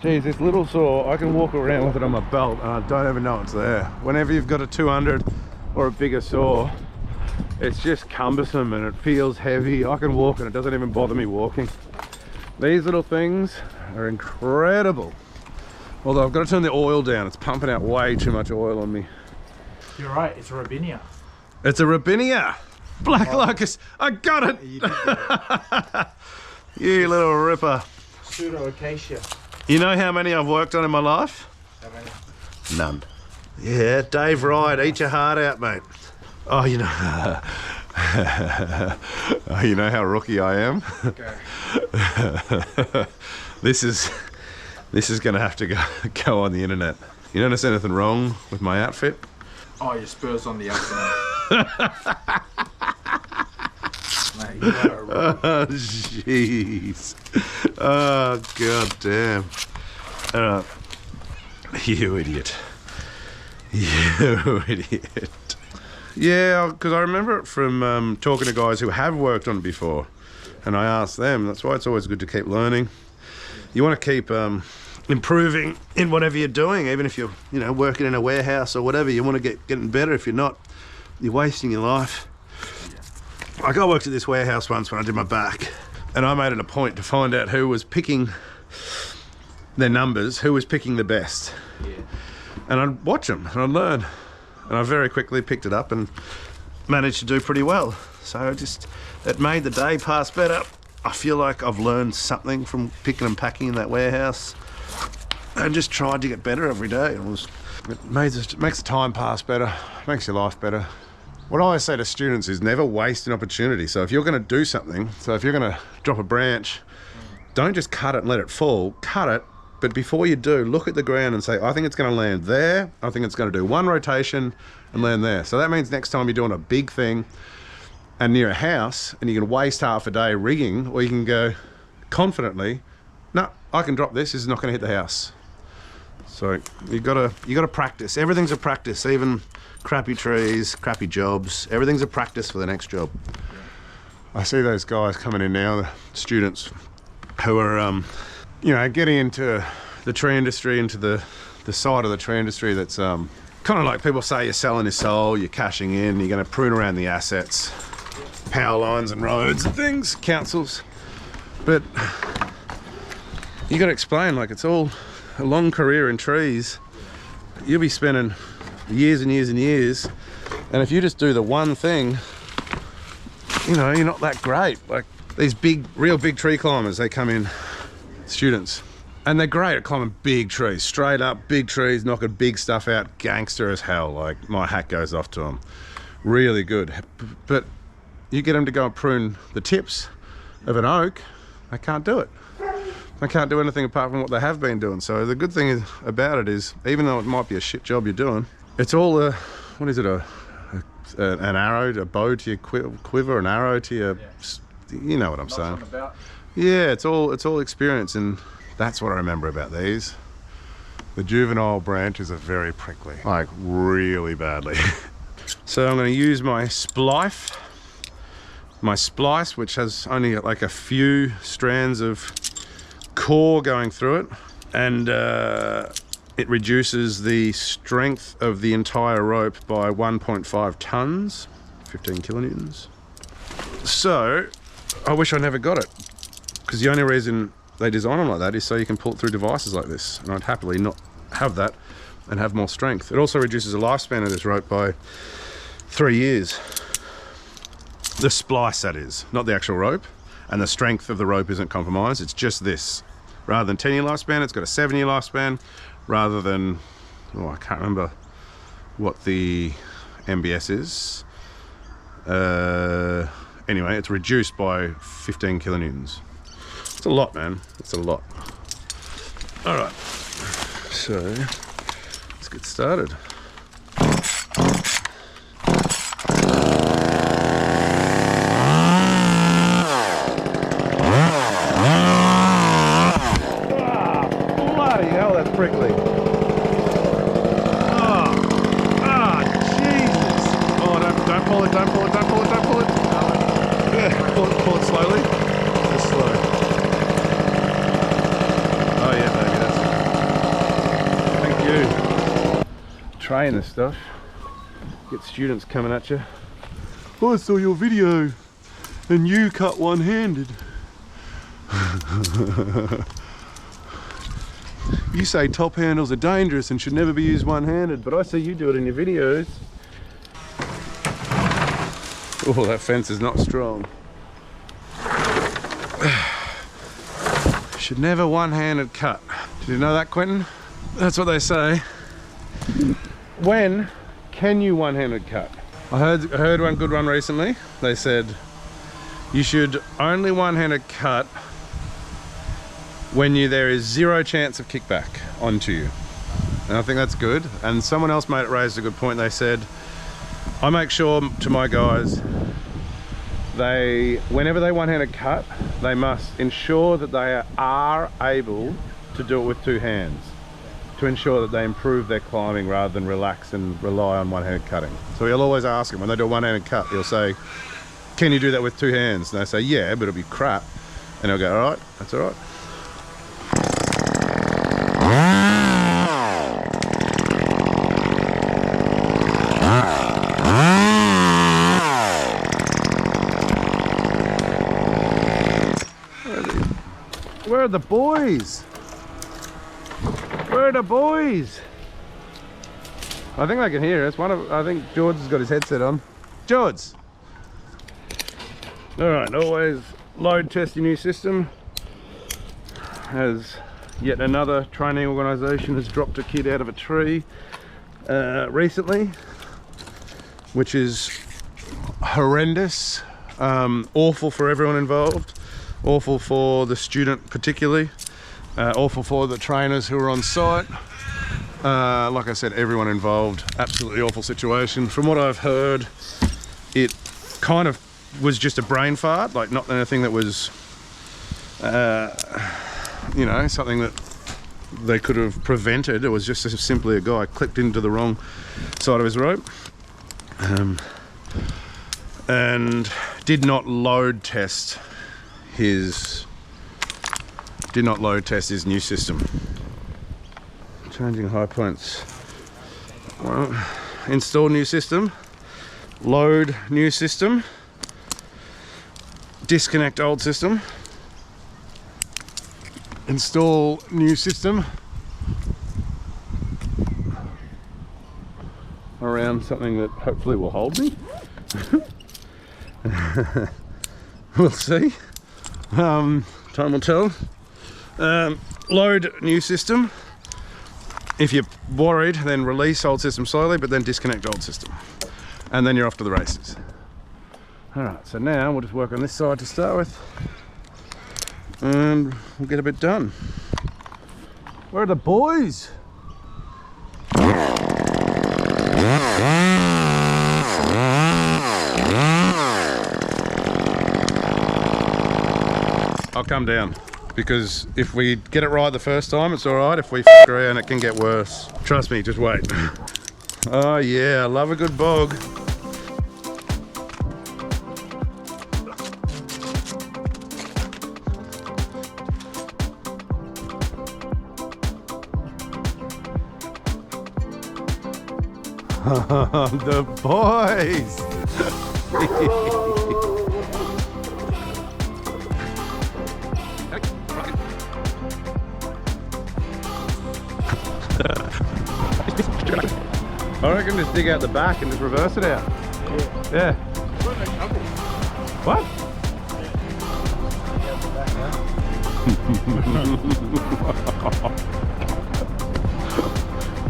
Geez, this little saw, I can walk around with it on my belt and I don't even know it's there. Whenever you've got a 200 or a bigger saw, it's just cumbersome and it feels heavy. I can walk and it doesn't even bother me walking. These little things are incredible. Although I've got to turn the oil down. It's pumping out way too much oil on me. You're right, it's a Robinia. It's a Robinia! Black locust! I got it! You did get it. You little ripper. Pseudo-acacia. You know how many I've worked on in my life? How many? None. Yeah, Dave Ride, eat your heart out, mate. Oh, you know... oh, you know how rookie I am? Okay. This is going to have to go on the internet. You notice anything wrong with my outfit? Oh, your spurs on the outside. Mate, you are a rookie. Oh, jeez. Oh, god damn. You idiot. You idiot. Yeah, because I remember it from talking to guys who have worked on it before. And I asked them, that's why it's always good to keep learning. You want to keep improving in whatever you're doing, even if you're, you know, working in a warehouse or whatever. You want to getting better. If you're not, you're wasting your life. Like I worked at this warehouse once when I did my back, and I made it a point to find out who was picking their numbers, who was picking the best. Yeah. And I'd watch them and I'd learn. And I very quickly picked it up and managed to do pretty well. So it made the day pass better. I feel like I've learned something from picking and packing in that warehouse and just tried to get better every day. It makes the time pass better, makes your life better. What I always say to students is never waste an opportunity. So if you're going to do something, so if you're going to drop a branch, don't just cut it and let it fall. Cut it, but before you do, look at the ground and say, I think it's going to land there. I think it's going to do one rotation and land there. So that means next time you're doing a big thing and near a house and you can waste half a day rigging, or you can go confidently, no, I can drop this is not going to hit the house. So you gotta practice. Everything's a practice, even crappy trees, crappy jobs. Everything's a practice for the next job. I see those guys coming in now, the students who are, you know, getting into the tree industry, into the side of the tree industry that's kind of like people say you're selling your soul, you're cashing in, you're going to prune around the assets, power lines and roads and things, councils. But you got to explain, like, it's all a long career in trees. You'll be spending years and years and years, and if you just do the one thing, you know, you're not that great. Like these real big tree climbers, they come in, students, and they're great at climbing big trees, straight up big trees, knocking big stuff out, gangster as hell. Like my hat goes off to them, really good. But you get them to go and prune the tips of an oak, they can't do it. They can't do anything apart from what they have been doing. So the good thing about it is, even though it might be a shit job you're doing, it's all a, what is it, an arrow, a bow to your quiver, an arrow to your, you know what I'm saying. Yeah, it's all experience, and that's what I remember about these. The juvenile branches are very prickly, like really badly. So I'm going to use my splice, which has only like a few strands of core going through it, and it reduces the strength of the entire rope by 1.5 tons, 15 kilonewtons. So I wish I never got it, because the only reason they design them like that is so you can pull it through devices like this, and I'd happily not have that and have more strength. It also reduces the lifespan of this rope by 3 years. The splice, that is, not the actual rope, and the strength of the rope isn't compromised. It's just this. Rather than 10-year lifespan, it's got a 7-year lifespan, rather than, oh, I can't remember what the MBS is. Anyway, it's reduced by 15 kilonewtons. It's a lot, man. It's a lot. All right, so let's get started. Prickly. Jesus. Oh, don't pull it, don't pull it, don't pull it, don't pull it. Yeah, pull it slowly. Just slow. Oh yeah, baby, that's train this stuff. Get students coming at you. Oh, I saw your video and you cut one-handed. You say top handles are dangerous and should never be used one-handed, but I see you do it in your videos. Oh, that fence is not strong. Should never one-handed cut. Did you know that, Quentin? That's what they say. When can you one-handed cut? I heard one good one recently. They said you should only one-handed cut when there is zero chance of kickback onto you. And I think that's good. And someone else raised a good point. They said, I make sure to my guys, whenever they one-handed cut, they must ensure that they are able to do it with two hands, to ensure that they improve their climbing rather than relax and rely on one-handed cutting. So he'll always ask them, when they do a one-handed cut, he'll say, can you do that with two hands? And they say, yeah, but it'll be crap. And he'll go, all right, that's all right. Where are the boys? Where are the boys? I think they can hear us. I think George has got his headset on. George! Alright, always load test your new system. As yet another training organisation has dropped a kid out of a tree recently, which is horrendous, awful for everyone involved. Awful for the student particularly, awful for the trainers who are on site. Like I said, everyone involved, absolutely awful situation. From what I've heard, it kind of was just a brain fart, like not anything that was, you know, something that they could have prevented. It was just simply a guy clipped into the wrong side of his rope. And did not load test his new system. Changing high points. Well, install new system, load new system, disconnect old system, install new system around something that hopefully will hold me. We'll see. Time will tell. Load new system. If you're worried, then release old system slowly, but then disconnect old system. And then you're off to the races. Alright, so now we'll just work on this side to start with. And we'll get a bit done. Where are the boys? I'll come down, because if we get it right the first time, it's all right. If we f*** around, it can get worse. Trust me, just wait. Oh yeah, I love a good bog. The boys! I reckon just dig out the back and just reverse it out. Yeah. What?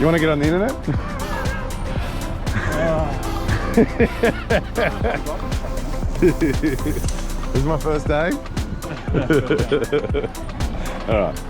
You want to get on the internet? This is my first day. All right.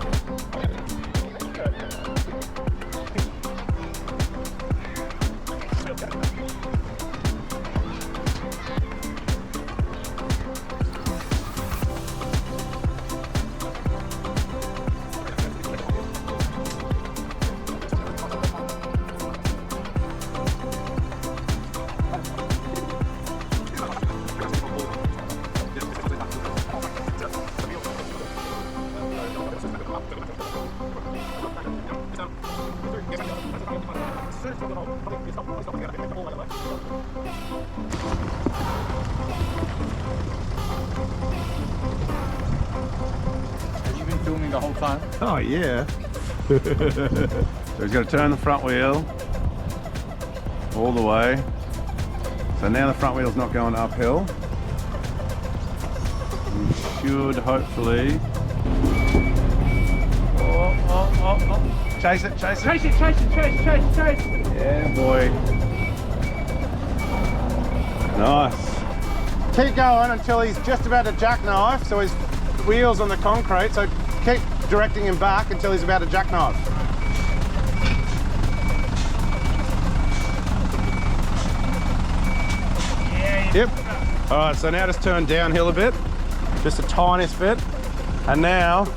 Have you been filming the whole time? Oh yeah. So he's got to turn the front wheel all the way. So now the front wheel's not going uphill. We should hopefully. Oh. Chase it, chase it. Chase it, chase it, chase it, chase it, chase it. Yeah, boy. Nice. Keep going until he's just about to jackknife, so his wheel's on the concrete, so keep directing him back until he's about to jackknife. Yep. All right, so now just turn downhill a bit, just the tiniest bit. And now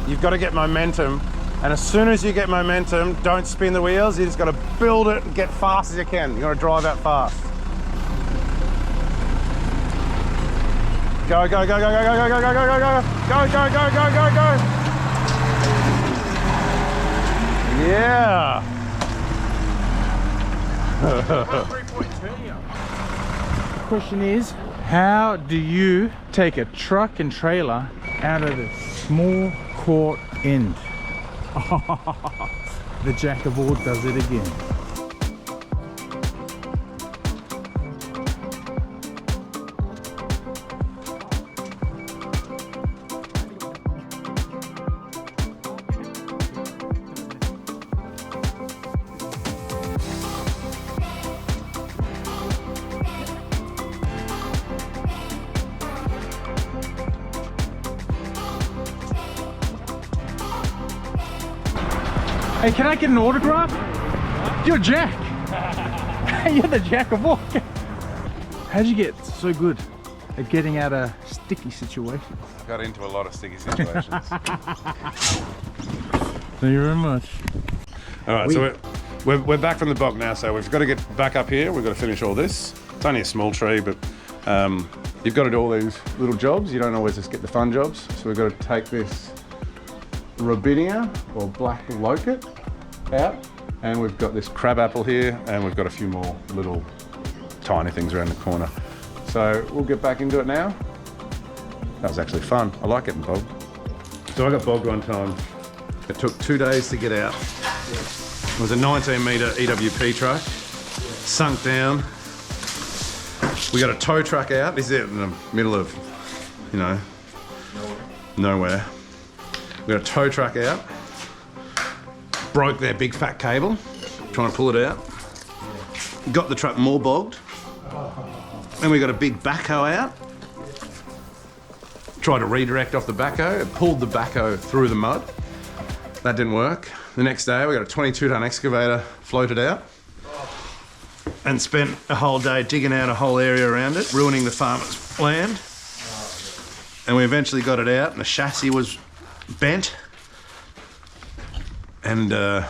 you've got to get momentum. And as soon as you get momentum, don't spin the wheels. You just got to build it and get fast as you can. You got to drive out fast. Go, go, go, go, go, go, go, go, go, go, go, go, go, go, go, go, go. Yeah. Question is, how do you take a truck and trailer out of the small court end? The jack of all does it again. Hey, can I get an autograph? You're Jack. You're the Jack of all. How'd you get so good at getting out of sticky situations? I got into a lot of sticky situations. Thank you very much. All right, so we're back from the bog now, so we've got to get back up here. We've got to finish all this. It's only a small tree, but you've got to do all these little jobs. You don't always just get the fun jobs. So we've got to take this Robinia or black locust out, and we've got this crab apple here, and we've got a few more little tiny things around the corner. So we'll get back into it now. That was actually fun. I like getting bogged. So I got bogged one time. It took 2 days to get out. It was a 19-metre EWP truck, sunk down. We got a tow truck out. This is out in the middle of, you know, nowhere. We got a tow truck out, broke their big fat cable, trying to pull it out. Got the truck more bogged. Then we got a big backhoe out. Tried to redirect off the backhoe, it pulled the backhoe through the mud. That didn't work. The next day we got a 22-ton excavator floated out and spent a whole day digging out a whole area around it, ruining the farmer's land. And we eventually got it out, and the chassis was bent, and the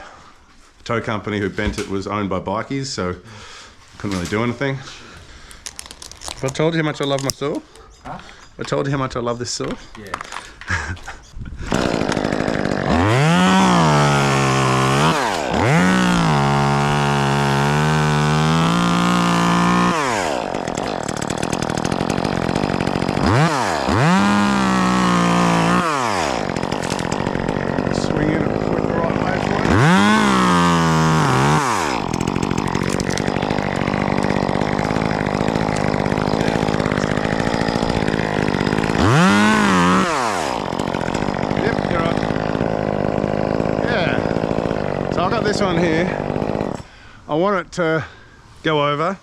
tow company who bent it was owned by bikies, so couldn't really do anything. Have I told you how much I love my saw? Huh? I told you how much I love this saw? Yeah. This one here, I want it to go over.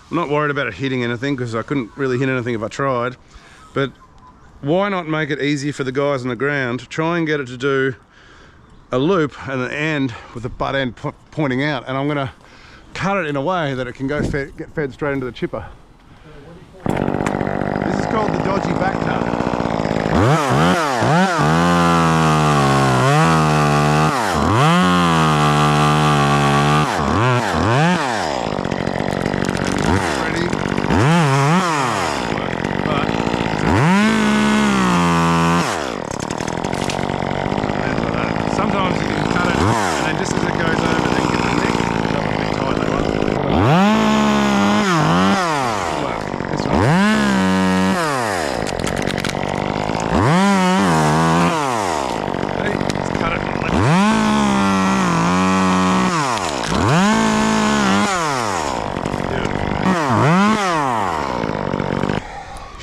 I'm not worried about it hitting anything because I couldn't really hit anything if I tried, but why not make it easy for the guys on the ground? Try and get it to do a loop at the end with the butt end pointing out, and I'm going to cut it in a way that it can go get fed straight into the chipper. This is called the dodgy back cut.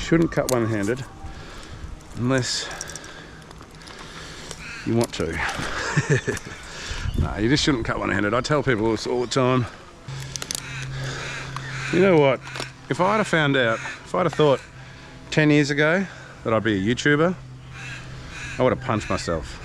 shouldn't cut one-handed unless you want to. No, you just shouldn't cut one-handed. I tell people this all the time. You know what? If I'd have found out, if I'd have thought 10 years ago that I'd be a YouTuber, I would have punched myself.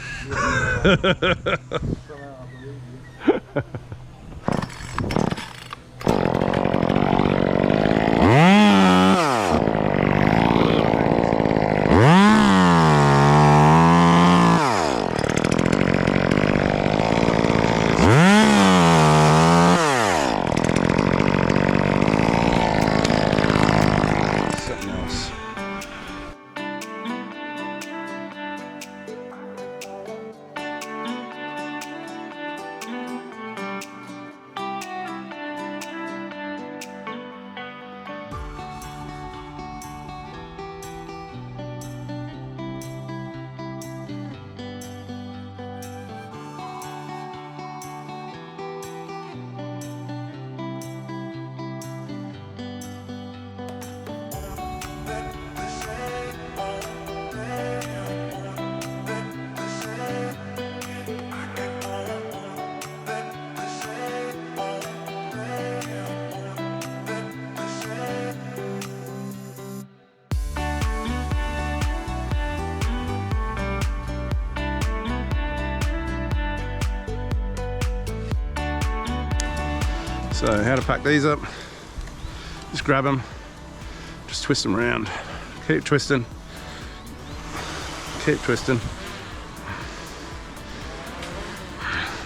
So how to pack these up, just grab them, just twist them around, keep twisting,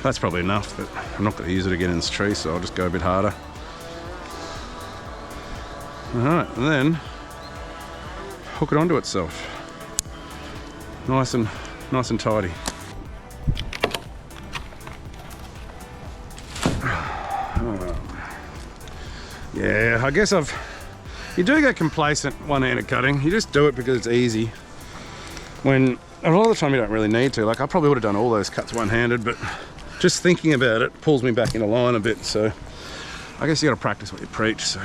That's probably enough, but I'm not going to use it again in this tree, so I'll just go a bit harder. Alright, and then hook it onto itself. Nice and tidy. Yeah, I guess you do get complacent one-handed cutting. You just do it because it's easy. When a lot of the time you don't really need to. Like I probably would have done all those cuts one-handed, but just thinking about it pulls me back into line a bit. So I guess you got to practice what you preach. So.